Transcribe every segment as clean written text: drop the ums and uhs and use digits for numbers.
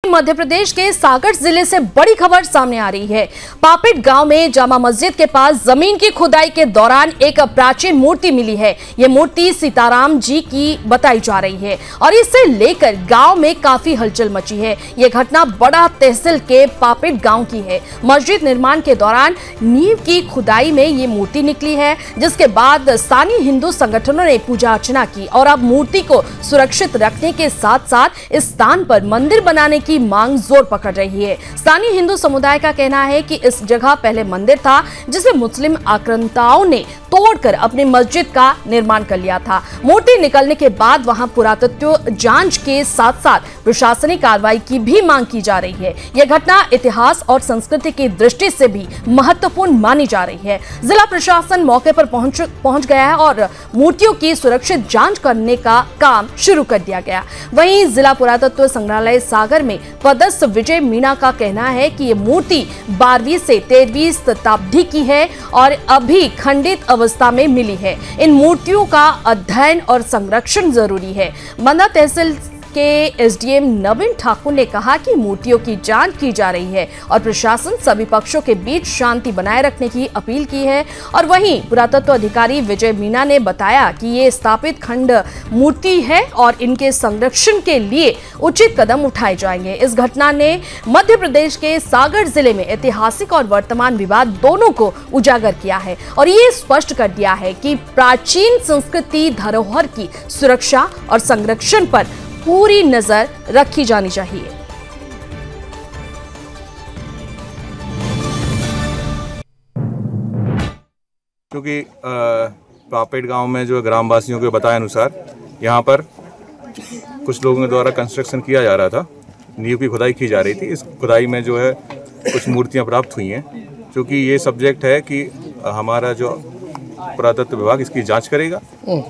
मध्य प्रदेश के सागर जिले से बड़ी खबर सामने आ रही है। पापेट गांव में जामा मस्जिद के पास जमीन की खुदाई के दौरान एक प्राचीन मूर्ति मिली है। ये मूर्ति सीताराम जी की बताई जा रही है और इसे लेकर गांव में काफी हलचल मची है। ये घटना बड़ा तहसील के पापेट गांव की है। मस्जिद निर्माण के दौरान नींव की खुदाई में ये मूर्ति निकली है, जिसके बाद स्थानीय हिंदू संगठनों ने पूजा अर्चना की और अब मूर्ति को सुरक्षित रखने के साथ साथ इस स्थान पर मंदिर बनाने की मांग जोर पकड़ रही है। स्थानीय हिंदू समुदाय का कहना है कि इस जगह पहले मंदिर था, जिसे मुस्लिम आक्रांताओं ने तोड़कर अपनी मस्जिद का निर्माण कर लिया था। मूर्ति निकलने के बाद वहां पुरातत्व जांच के साथ साथ प्रशासनिक कार्रवाई की भी मांग की जा रही है। यह घटना इतिहास और संस्कृति की दृष्टि से भी महत्वपूर्ण मानी जा रही है। जिला प्रशासन मौके पर पहुंच गया है और मूर्तियों की सुरक्षित जांच करने का काम शुरू कर दिया गया। वहीं जिला पुरातत्व संग्रहालय सागर में पदस्थ विजय मीणा का कहना है कि ये मूर्ति 12वीं से 13वीं शताब्दी की है और अभी खंडित अवस्था में मिली है। इन मूर्तियों का अध्ययन और संरक्षण जरूरी है। मंदा तहसील के एसडीएम नवीन ठाकुर ने कहा कि मूर्तियों की जांच की जा रही है और प्रशासन सभी पक्षों के बीच शांति बनाए रखने की अपील की है। और वहीं पुरातत्व अधिकारी विजय मीणा ने बताया कि ये स्थापित खंड मूर्ति है और इनके संरक्षण के लिए उचित कदम उठाए जाएंगे। इस घटना ने मध्य प्रदेश के सागर जिले में ऐतिहासिक और वर्तमान विवाद दोनों को उजागर किया है और ये स्पष्ट कर दिया है कि प्राचीन संस्कृति धरोहर की सुरक्षा और संरक्षण पर पूरी नजर रखी जानी चाहिए। क्योंकि पापेट गांव में जो ग्रामवासियों के बताए अनुसार यहाँ पर कुछ लोगों के द्वारा कंस्ट्रक्शन किया जा रहा था, नींव की खुदाई की जा रही थी। इस खुदाई में जो है कुछ मूर्तियाँ प्राप्त हुई हैं। क्योंकि ये सब्जेक्ट है कि हमारा जो पुरातत्व विभाग इसकी जांच करेगा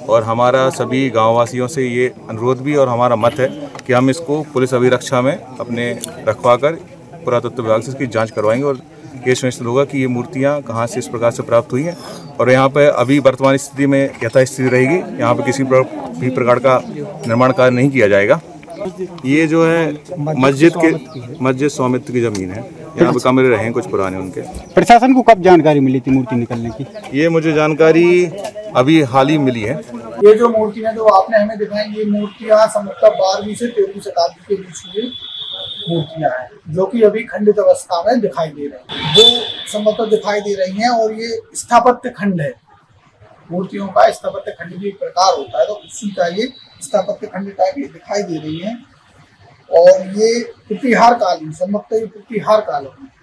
और हमारा सभी गांववासियों से ये अनुरोध भी और हमारा मत है कि हम इसको पुलिस अभिरक्षा में अपने रखवाकर पुरातत्व विभाग से इसकी जांच करवाएंगे और ये सुनिश्चित होगा कि ये मूर्तियां कहां से इस प्रकार से प्राप्त हुई हैं और यहाँ पे अभी वर्तमान स्थिति में यथास्थिति रहेगी। यहाँ पे किसी भी प्रकार का निर्माण कार्य नहीं किया जाएगा। ये जो है मस्जिद स्वामित्व की जमीन है। यहाँ पे कमरे रहे हैं कुछ पुराने उनके। प्रशासन को कब जानकारी मिली थी मूर्ति निकलने की? ये मुझे जानकारी अभी हाल ही मिली है। ये जो मूर्तियाँ जो आपने हमें दिखाई, ये मूर्तियाँ संभवतः 12वीं से 13वीं शताब्दी के बीच की मूर्तियाँ हैं, जो कि अभी खंडित अवस्था में दिखाई दे रही हैं। वो संभवतः दिखाई दे रही हैं और ये स्थापत्य खंड है। मूर्तियों का स्थापत्य खंड भी एक प्रकार होता है, तो उसी का ये स्थापत्य खंड टाइप ये दिखाई दे रही है और ये प्रतिहार कालीन, संभवतः ये प्रतिहार काल है।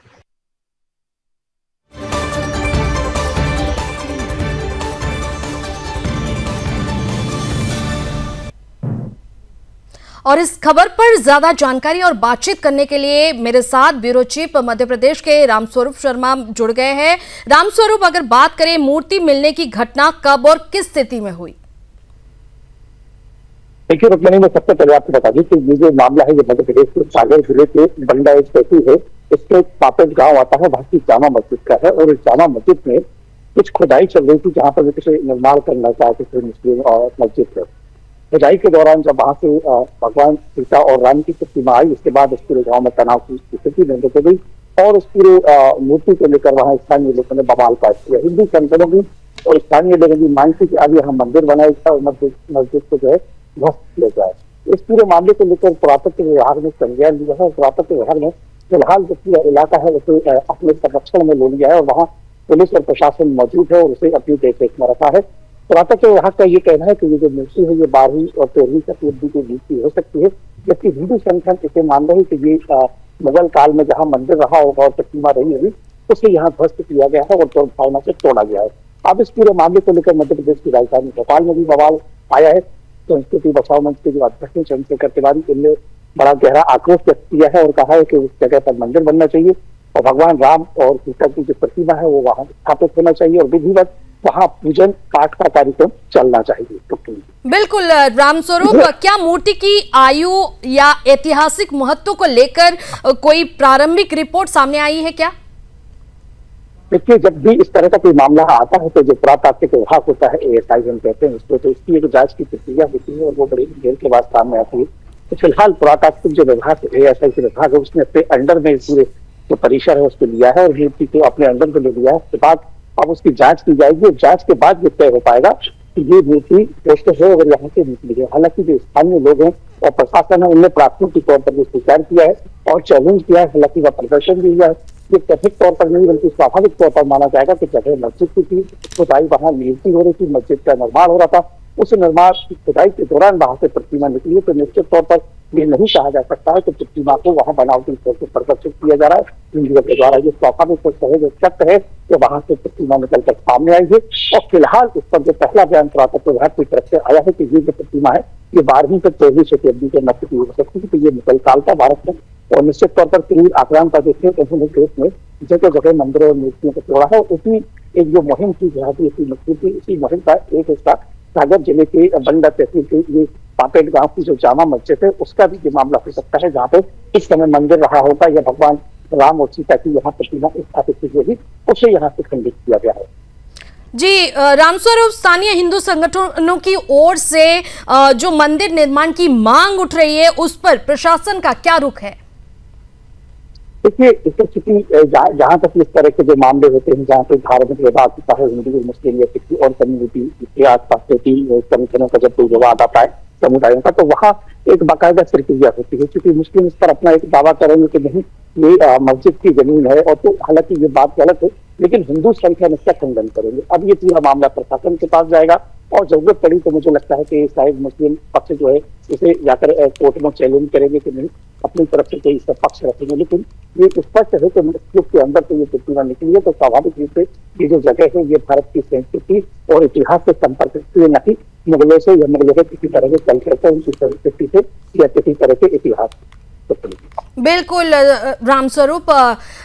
और इस खबर पर ज्यादा जानकारी और बातचीत करने के लिए मेरे साथ ब्यूरो चीफ मध्य प्रदेश के रामस्वरूप शर्मा जुड़ गए हैं। रामस्वरूप, अगर बात करें मूर्ति मिलने की घटना कब और किस स्थिति में हुई? देखिए रुक्मणी, मैं सबसे पहले आपको बता दूं कि ये जो मामला है, ये मध्य प्रदेश के सागर जिले के बंडा एक तहसील है, इसके पापेट गांव आता है, वहां की जामा मस्जिद का है और इस जामा मस्जिद में कुछ खुदाई चल रही थी, जहां पर किसी निर्माण करना चाहते थे मुस्लिम और मस्जिद है। खुदाई के दौरान जब वहां से भगवान सीता और राम की प्रतिमा आई, उसके बाद इस पूरे गाँव में तनाव की स्थिति निर्मित हो गई और उस पूरे मूर्ति को लेकर वहां स्थानीय लोगों ने बवाल पास किया। हिंदू संगठनों की और स्थानीय लोगों की मांग थी कि अब यहाँ मंदिर बनाया जाए और मस्जिद को जो है ध्वस्त किया जाए। इस पूरे मामले को लेकर पुरातत्व विभाग ने संज्ञान लिया है और पुरातत्व विभाग ने फिलहाल जो पूरा इलाका है उसे अपने संरक्षण में ले लिया है और वहाँ पुलिस और प्रशासन मौजूद है और उसे अपनी देखरेख में रखा है। पुरातत्व विभाग का ये कहना है कि ये जो मूर्ति है ये 12वीं और 13वीं शताब्दी के बीच की हो सकती है, जबकि हिंदू संगठन इसे मान रहे हैं कि ये मुगल काल में जहाँ मंदिर रहा होगा और प्रतिमा रही होगी उसे यहाँ ध्वस्त किया गया है और दुर्भावना से तोड़ा गया है। अब इस पूरे मामले को लेकर मध्य प्रदेश की राजधानी भोपाल में भी बवाल आया है। संस्कृति बचाओ मंच के जो अध्यक्ष चंद्रशेखर तिवारी, इनने बड़ा गहरा आक्रोश व्यक्त किया है और कहा है कि उस जगह पर मंदिर बनना चाहिए और भगवान राम और सीता की जो प्रतिमा है वो वहां स्थापित होना चाहिए और विधिवत वहां पूजन पाठ का कार्यक्रम चलना चाहिए। बिल्कुल रामस्वरूप, क्या मूर्ति की आयु या ऐतिहासिक महत्व को लेकर कोई प्रारंभिक रिपोर्ट सामने आई है क्या? देखिए, जब भी इस तरह का कोई मामला आता है तो जो पुरातात्विक विभाग होता है, ASI हम कहते हैं उसको, तो इसकी एक जांच की प्रक्रिया होती है और वो बड़ी देर के बाद सामने आती है। तो फिलहाल पुरातात्विक जो विभाग है, एएसआई विभाग है, उसने अपने अंडर में पूरे जो परिसर है उसको लिया है और मूर्ति को अपने अंडर में ले लिया है। उसके बाद अब उसकी जांच की जाएगी और जांच के बाद ये तय हो पाएगा कि ये मूर्ति दोस्तों है और यहाँ से निकली है। हालांकि जो स्थानीय लोग हैं और प्रशासन है, उनने प्राथमिक के तौर पर स्वीकार किया है और चैलेंज किया है। हालांकि वह प्रदर्शन भी हुआ है। ये कथित तौर पर नहीं बल्कि स्वाभाविक तौर पर माना जाएगा कि जगह मस्जिद की थी, खुदाई वहां नियुक्ति हो रही थी, मस्जिद का निर्माण हो रहा था, उस निर्माण की खुदाई के दौरान वहां से प्रतिमा निकली है। तो निश्चित तौर पर ये नहीं कहा जा सकता है कि प्रतिमा को वहां बनावटी तौर पर प्रदर्शित किया जा रहा है। इंडिया के द्वारा ये स्वाभाविक जो शक है कि वहां से प्रतिमा निकलकर सामने आई है। और फिलहाल इस पर जो पहला बयान पुरातत्व विभाग की तरफ से आया है कि ये जो प्रतिमा है ये 12वीं से 14वीं शताब्दी के मध्य की हो सकती है। तो ये मुगल काल का भारत में और निश्चित तौर पर क्रूर आक्रमण का देखें तो उन्होंने देश में जगह जगह मंदिरों और मूर्तियों को तोड़ा है। उसी एक जो मुहिम थी जिहादी इसी मुहिम का एक हिस्सा सागर जिले के बंडा तहसील के ये पापेट गांव की जो जामा मस्जिद है उसका भी ये मामला हो सकता है, जहाँ पे इस समय मंदिर रहा होगा या भगवान राम और सीता की यहाँ प्रतिमा स्थापित की गई, उसे यहाँ से खंडित किया गया है। जी रामस्वरूप, स्थानीय हिंदू संगठनों की ओर से जो मंदिर निर्माण की मांग उठ रही है उस पर प्रशासन का क्या रुख है? देखिए, इससे चूंकि जहाँ तक इस तरह के जो मामले होते हैं जहाँ पे धार्मिक विवाद होता है, हिंदू मुस्लिम या किसी और कम्युनिटी के आसपास की संगठनों का जब कोई विवाद आता है समुदायों का, तो वहाँ एक बाकायदा प्रक्रिया होती है। क्योंकि मुस्लिम इस पर अपना एक दावा करेंगे कि नहीं ये मस्जिद की जमीन है, और तो हालांकि ये बात गलत है, लेकिन हिंदू संख्या इसका खंडन करेंगे। अब ये पूरा मामला प्रशासन के पास जाएगा और जरूरत पड़ी तो मुझे लगता है कि शायद मुस्लिम पक्ष जो है इसे जाकर कोर्ट में चैलेंज करेंगे कि नहीं अपनी तरफ से कोई इसका पक्ष रखेंगे। लेकिन ये स्पष्ट है कि मस्जिद के अंदर से ये प्रतिमा निकली है, तो स्वाभाविक रूप से ये जो जगह है ये भारत की संस्कृति और इतिहास से संपर्क नहीं मुगलों से या मुगलों के किसी तरह के कल्चर से, उनकी संस्कृति से या किसी तरह के इतिहास। बिल्कुल रामस्वरूप,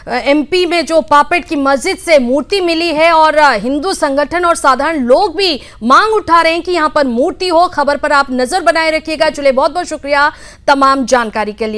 एमपी में जो पापेट की मस्जिद से मूर्ति मिली है और हिंदू संगठन और साधारण लोग भी मांग उठा रहे हैं कि यहां पर मूर्ति हो। खबर पर आप नजर बनाए रखिएगा। चलिए, बहुत बहुत शुक्रिया तमाम जानकारी के लिए।